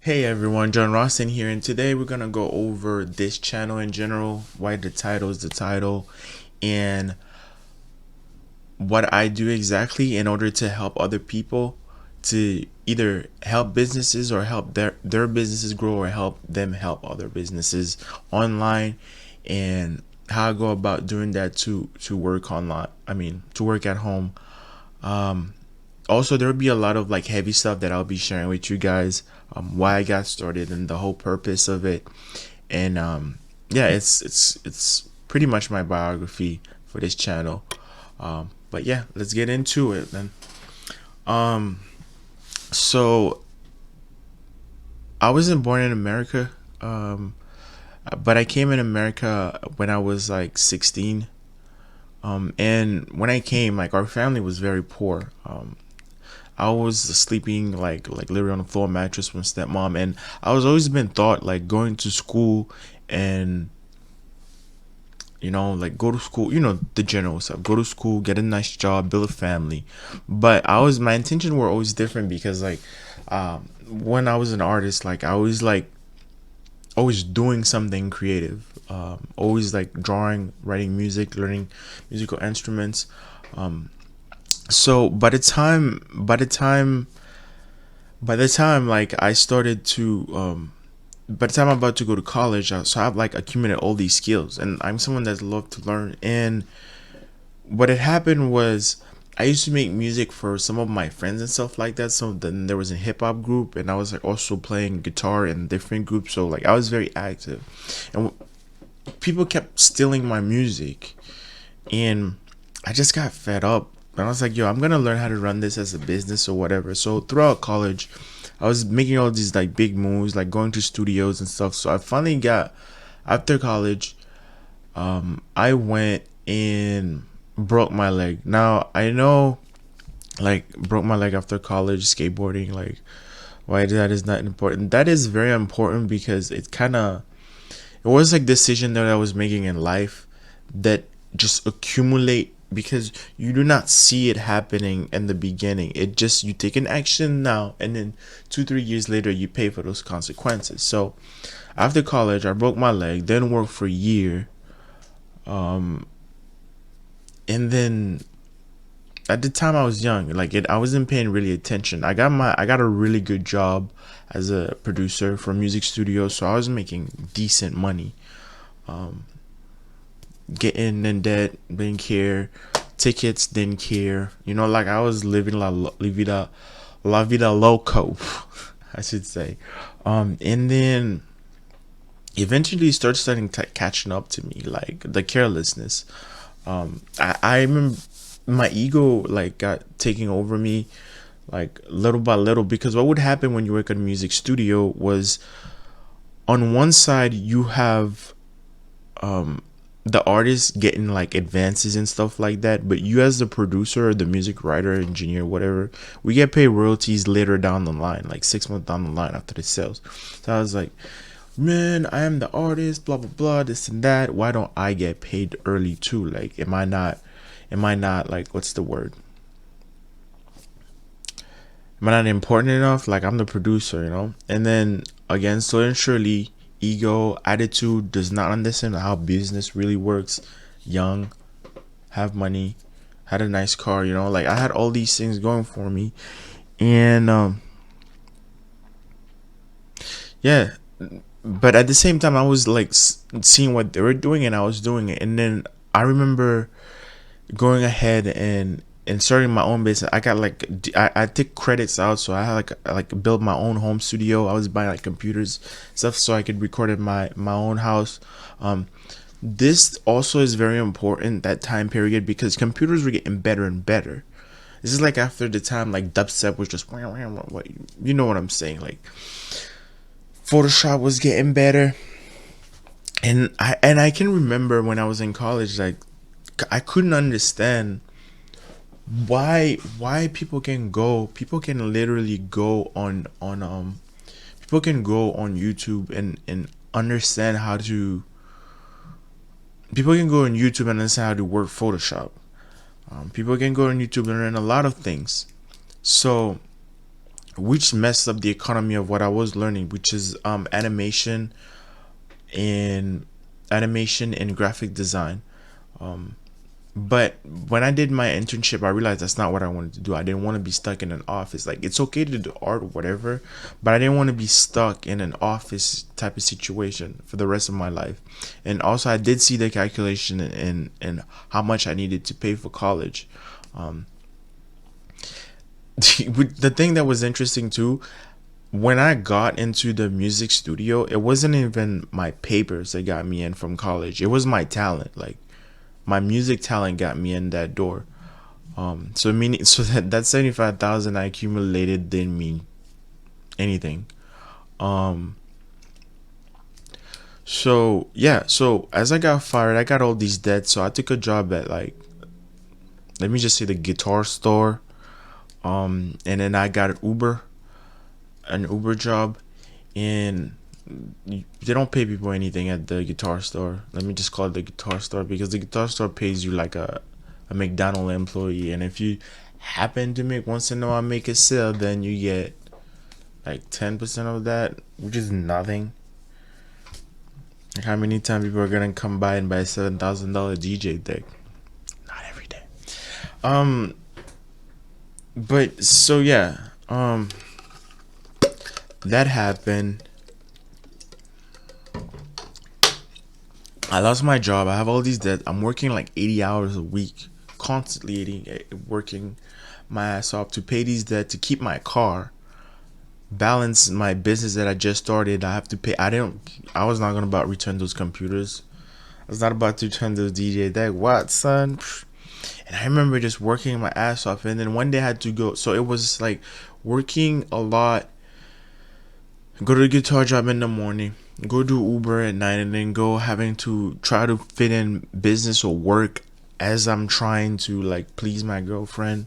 Hey everyone, John Rossin here, and today we're gonna go over this channel in general, why the title is the title, and what I do exactly in order to help other people to either help businesses or help their businesses grow or help them help other businesses online, and how I go about doing that to work online. I mean, to work at home. Also, there will be a lot of like heavy stuff that I'll be sharing with you guys, why I got started and the whole purpose of it, and yeah, it's pretty much my biography for this channel. But yeah, let's get into it then. Um, so I wasn't born in America, but I came in America when I was like 16. And when I came, like our family was very poor. I was sleeping like literally on the floor mattress from stepmom, and I was always been thought like going to school and like go to school, the general stuff, go to school, get a nice job, build a family. But my intention were always different because like when I was an artist, like I was like always doing something creative, always like drawing, writing music, learning musical instruments. So by the time like I started to by the time I'm about to go to college, so I've like accumulated all these skills, and I'm someone that loved to learn. And what had happened was I used to make music for some of my friends and stuff like that. So then there was a hip hop group, and I was like also playing guitar in different groups. So like I was very active, and people kept stealing my music, and I just got fed up. And I was like, yo, I'm gonna learn how to run this as a business or whatever. So throughout college, I was making all these like big moves, like going to studios and stuff. So I finally got after college, I went and broke my leg. Now I know, like, broke my leg after college skateboarding. Like, why that is not important? That is very important because it was like decision that I was making in life that just accumulate because you do not see it happening in the beginning. It just you take an action now, and then 2 3 years later you pay for those consequences. So after college, I broke my leg, then worked for a year, and then at the time I was young, like I wasn't paying really attention. I got a really good job as a producer for a music studio, so I was making decent money. Getting in debt, didn't care. Tickets, didn't care. Like I was living la vida loco, I should say. And then eventually starting catching up to me, like the carelessness. I remember my ego like got taking over me, like little by little, because what would happen when you work at a music studio was on one side you have the artist getting like advances and stuff like that, but you as the producer or the music writer, engineer, whatever, we get paid royalties later down the line, like 6 months down the line after the sales. So I was like, man, I am the artist, blah blah blah, this and that, why don't I get paid early too? Like, am I not like, what's the word, am I not important enough? Like, I'm the producer. And then again, slowly and surely, ego, attitude, does not understand how business really works. Young, have money, had a nice car. Like I had all these things going for me, and yeah. But at the same time, I was like seeing what they were doing, and I was doing it. And then I remember going ahead and starting my own business. I got like I took credits out, so I had like build my own home studio. I was buying like computers stuff so I could record in my own house. This also is very important, that time period, because computers were getting better and better. This is like after the time like dubstep was just what, you know what I'm saying, like Photoshop was getting better. And I can remember when I was in college, like I couldn't understand why people can literally go on people can go on YouTube and understand how to people can go on YouTube and understand how to work Photoshop. People can go on YouTube and learn a lot of things. So which messed up the economy of what I was learning, which is and animation and graphic design. But when I did my internship, I realized that's not what I wanted to do. I didn't want to be stuck in an office. Like, it's okay to do art or whatever, but I didn't want to be stuck in an office type of situation for the rest of my life. And also, I did see the calculation and how much I needed to pay for college. Um, the thing that was interesting too, when I got into the music studio, it wasn't even my papers that got me in from college. It was my talent. Like, my music talent got me in that door. So meaning, so that 75,000 I accumulated didn't mean anything. Um, so yeah, so as I got fired, I got all these debts. So I took a job at, like, let me just say, the guitar store. And then I got an Uber job, and they don't pay people anything at the guitar store. Let me just call it the guitar store, because the guitar store pays you like a McDonald employee, and if you happen to make once in a while make a sale, then you get like 10% of that, which is nothing. Like, how many times people are gonna come by and buy a $7,000 DJ deck? Not every day. Um, but so yeah, that happened. I lost my job. I have all these debts. I'm working like 80 hours a week, constantly working my ass off to pay these debts, to keep my car, balance my business that I just started. I have to pay. I was not gonna about return those computers. I was not about to return those DJ deck. What, son? And I remember just working my ass off. And then one day I had to go. So it was like working a lot, go to the guitar job in the morning, go do Uber at night, and then go having to try to fit in business or work as I'm trying to, like, please my girlfriend,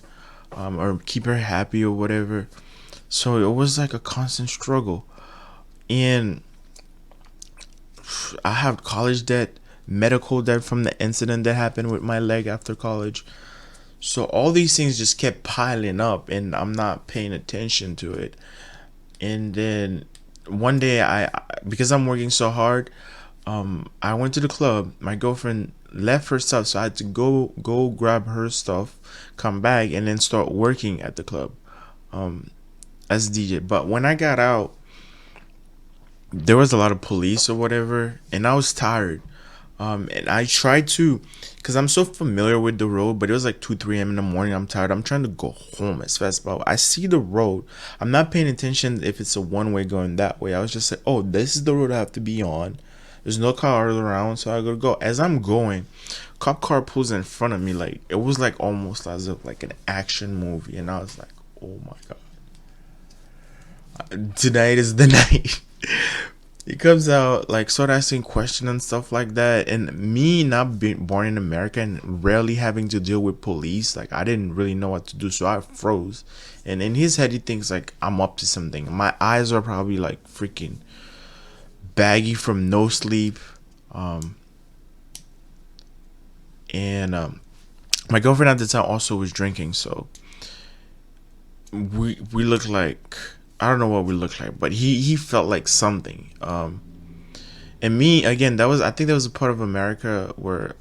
or keep her happy or whatever. So it was like a constant struggle. And I have college debt, medical debt from the incident that happened with my leg after college. So all these things just kept piling up, and I'm not paying attention to it. And then one day, because I'm working so hard, I went to the club. My girlfriend left her stuff, so I had to go grab her stuff, come back, and then start working at the club, as a DJ. But when I got out, there was a lot of police or whatever, and I was tired. And I tried to, because I'm so familiar with the road, but it was like 2, 3 a.m. in the morning. I'm tired. I'm trying to go home as fast as possible. I see the road. I'm not paying attention if it's a one way going that way. I was just like, oh, this is the road I have to be on. There's no cars around, so I gotta go. As I'm going, cop car pulls in front of me. Like, it was like almost as if like an action movie, and I was like, oh my god, tonight is the night. He comes out, like, start asking questions and stuff like that, and me not being born in America and rarely having to deal with police, like, I didn't really know what to do, so I froze. And in his head, he thinks like I'm up to something. My eyes are probably like freaking baggy from no sleep. um and my girlfriend at the time also was drinking, so we looked like, I don't know what we looked like, but he felt like something. And me again, that was, I think that was a part of America where,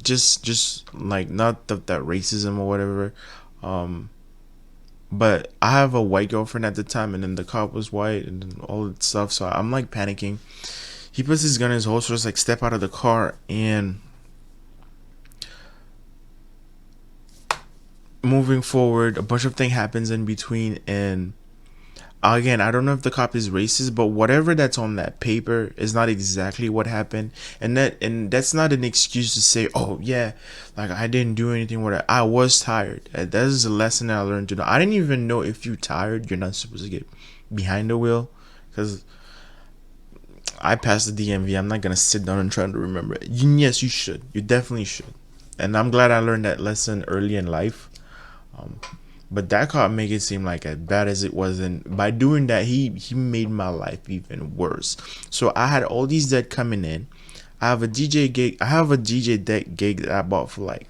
just like, not that racism or whatever. um but I have a white girlfriend at the time, and then the cop was white and all that stuff, so I'm like panicking. He puts his gun in his holster, just like step out of the car, and moving forward, a bunch of thing happens in between. And again, I don't know if the cop is racist, but whatever that's on that paper is not exactly what happened. And that's not an excuse to say, oh yeah, like, I didn't do anything with it. I was tired. That is a lesson that I learned to know. I didn't even know if you're tired, you're not supposed to get behind the wheel, because I passed the DMV. I'm not gonna sit down and try to remember it. Yes, you should. You definitely should. And I'm glad I learned that lesson early in life. Um, but that cop make it seem like as bad as it was, and by doing that, he made my life even worse. So I had all these debt coming in. I have a DJ gig. I have a DJ deck gig that I bought for like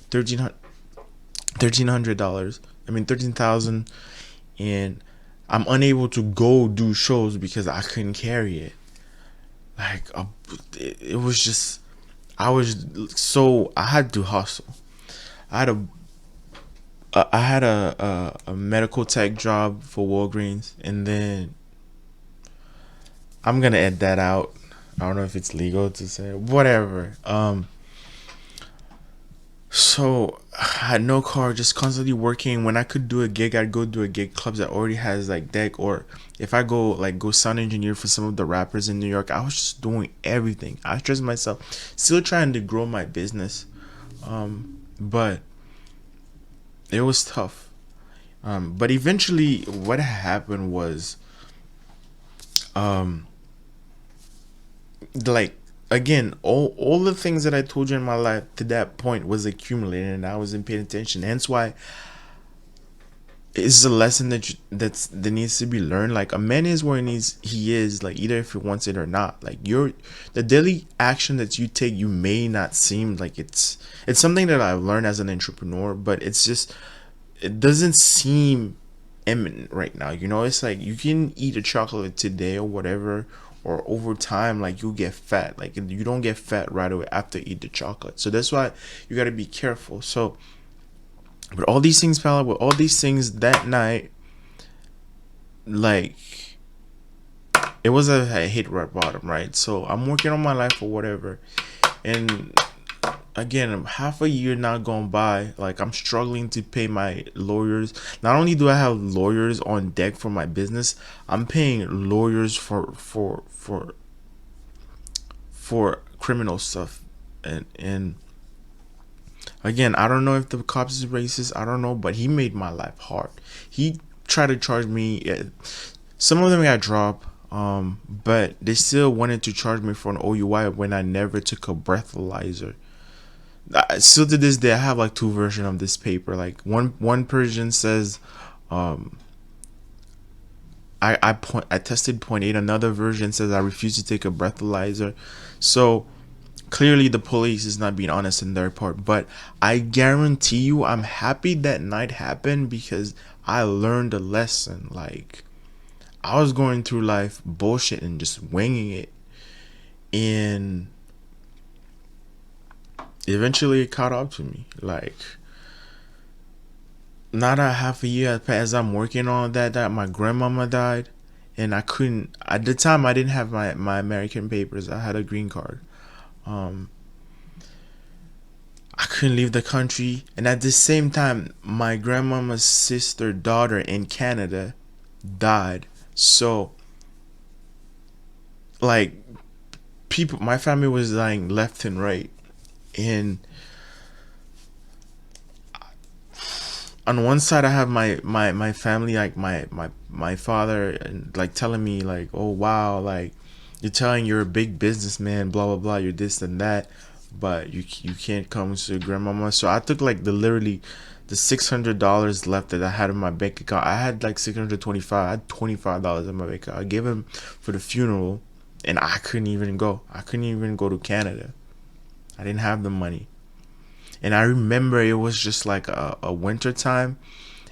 $1,300. I mean 13,000, and I'm unable to go do shows because I couldn't carry it. Like it was just I was so I had to hustle. I had a medical tech job for Walgreens, and then I'm gonna edit that out. I don't know if it's legal to say whatever. So I had no car, just constantly working. When I could do a gig, I'd go do a gig clubs that already has like deck, or if I go sound engineer for some of the rappers in New York, I was just doing everything. I stressed myself, still trying to grow my business, but it was tough. But eventually, what happened was, um, like again, all the things that I told you in my life to that point was accumulating, and I wasn't paying attention. Hence why it's a lesson that needs to be learned. Like a man is where he is, like either if he wants it or not. Like the daily action that you take, you may not seem like it's something that I've learned as an entrepreneur, but it's just it doesn't seem imminent right now. It's like you can eat a chocolate today or whatever, or over time, like you get fat. Like you don't get fat right away after you eat the chocolate. So that's why you got to be careful. So with all these things, pal, with all these things that night, like it was a hit rock bottom, right? So I'm working on my life or whatever, and again, half a year now gone by, like I'm struggling to pay my lawyers. Not only do I have lawyers on deck for my business, I'm paying lawyers for criminal stuff. And again, I don't know if the cops is racist, I don't know, but he made my life hard. He tried to charge me, some of them got dropped, but they still wanted to charge me for an OUI when I never took a breathalyzer. Still to this day, I have like two versions of this paper. Like one version says, I tested point 0.8. Another version says I refuse to take a breathalyzer. So clearly the police is not being honest in their part. But I guarantee you, I'm happy that night happened because I learned a lesson. Like I was going through life bullshit and just winging it, and eventually it caught up to me. Like not a half a year as I'm working on that my grandmama died, and I couldn't at the time. I didn't have my American papers. I had a green card. I couldn't leave the country, and at the same time my grandmama's sister daughter in Canada died. So like people, my family was dying left and right, and on one side I have my family, like my father, and like telling me like, oh wow, like you're telling you're a big businessman, blah blah blah, you're this and that, but you can't come to your grandmama. So I took like literally the $600 left that I had in my bank account. I had like 625. I had $25 in my bank account. I gave him for the funeral, and I couldn't even go. I couldn't even go to Canada. I didn't have the money. And I remember it was just like a winter time,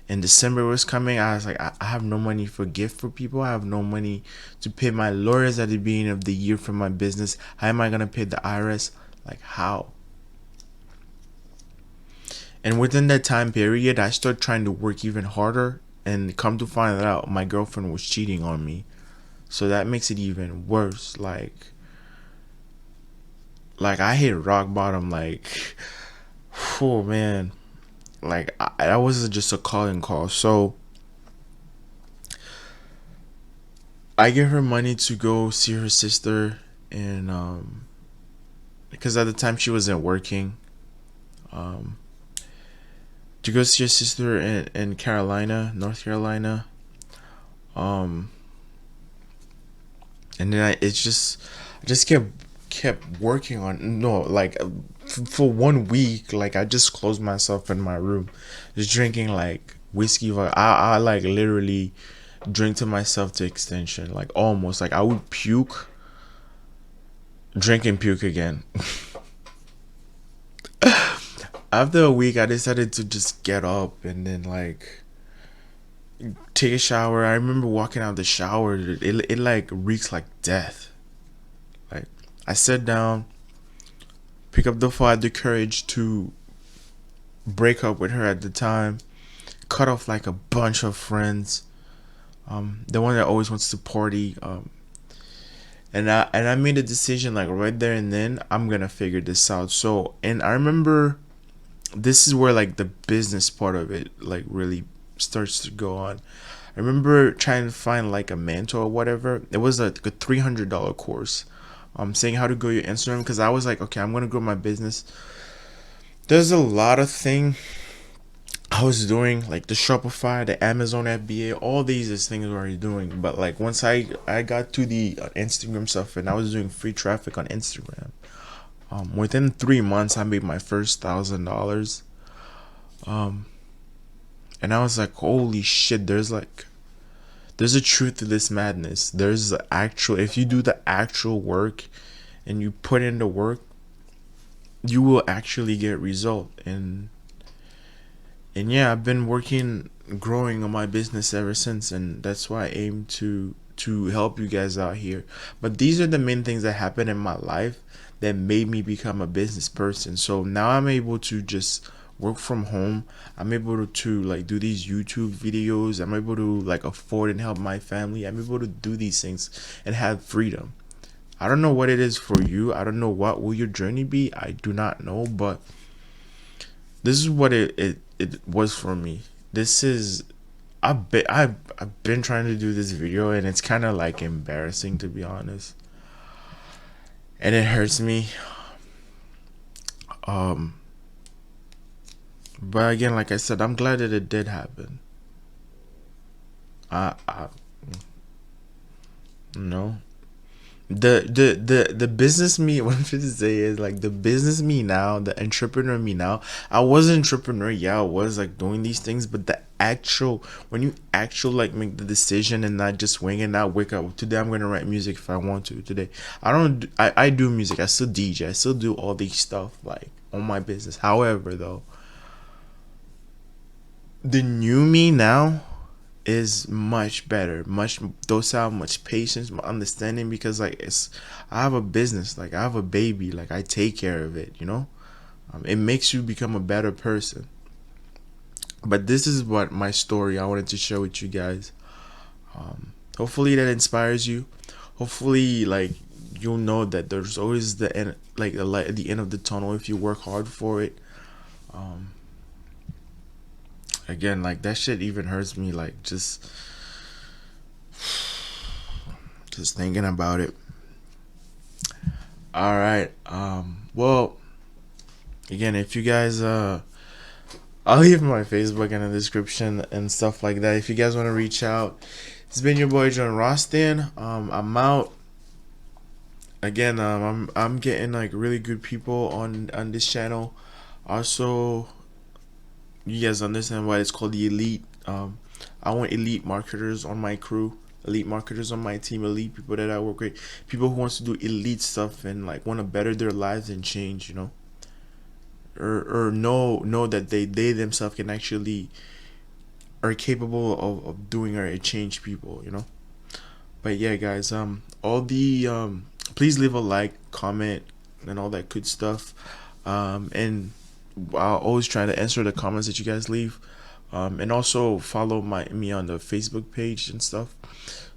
and December was coming. I was like, I have no money for gift for people. I have no money to pay my lawyers at the beginning of the year for my business. How am I gonna pay the IRS? Like how? And within that time period, I started trying to work even harder, and come to find out my girlfriend was cheating on me. So that makes it even worse. Like I hit rock bottom. Like, oh man, like that was just a calling call. So I gave her money to go see her sister, and because at the time she wasn't working, um, to go see her sister in Carolina, North Carolina, um, and then I just kept working on no like for 1 week. Like I just closed myself in my room, just drinking like whiskey. I like literally drink to myself to extension, like almost like I would puke, drink and puke again. After a week, I decided to just get up and then like take a shower. I remember walking out of the shower. It like reeks like death. Like I sat down, pick up the phone, I had the courage to break up with her at the time, cut off like a bunch of friends. The one that always wants to party. And I made a decision like right there and then I'm gonna figure this out. So and I remember this is where like the business part of it like really starts to go on. I remember trying to find like a mentor or whatever. It was like a $300 course. Saying how to grow your Instagram because I was like, okay, I'm gonna grow my business. There's a lot of thing I was doing like the Shopify, the Amazon FBA, all these is things we were doing. But like once I got to the Instagram stuff and I was doing free traffic on Instagram, within 3 months I made my first $1,000. And I was like, holy shit! There's a truth to this madness. There's the actual if you do the actual work, and you put in the work, you will actually get result. And yeah, I've been working, growing on my business ever since, and that's why I aim to help you guys out here. But these are the main things that happened in my life that made me become a business person. So now I'm able to just work from home. I'm able to like do these YouTube videos. I'm able to like afford and help my family. I'm able to do these things and have freedom. I don't know what it is for you. I don't know what will your journey be. I do not know, but this is what it was for me. This is I've been trying to do this video and it's kind of like embarrassing to be honest. And it hurts me. Um but again, like I said, I'm glad that it did happen. I no. The business me what I'm trying to say is like the business me now, the entrepreneur me now. I was an entrepreneur, yeah, I was like doing these things, but the actual when you actual like make the decision and not just wing it, not wake up today I'm gonna write music if I want to today. I do music, I still DJ, I still do all these stuff like on my business. However though, the new me now is much better, much docile, much patience, my understanding because like it's I have a business, like I have a baby, like I take care of it, you know. It makes you become a better person. But this is what my story I wanted to share with you guys. Hopefully that inspires you. Hopefully like you'll know that there's always the end, like the light at the end of the tunnel if you work hard for it. Um, Again, like that shit even hurts me, like just thinking about it. All right. Well, again, if you guys I'll leave my Facebook in the description and stuff like that. If you guys want to reach out, it's been your boy John Rostin. I'm out. Again, I'm getting like really good people on this channel. Also, you guys understand why it's called the elite. I want elite marketers on my crew, elite marketers on my team, elite people that I work with, people who wants to do elite stuff and like want to better their lives and change, you know, or know that they themselves can actually are capable of doing or change people, you know. But yeah, guys, all the please leave a like, comment, and all that good stuff. And I'll always try to answer the comments that you guys leave. And also follow me on the Facebook page and stuff,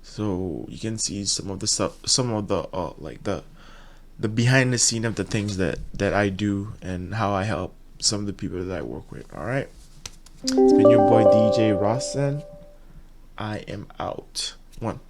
so you can see some of the stuff, some of the like the behind the scene of the things that I do and how I help some of the people that I work with. All right, it's been your boy DJ Rossan. I am out. One.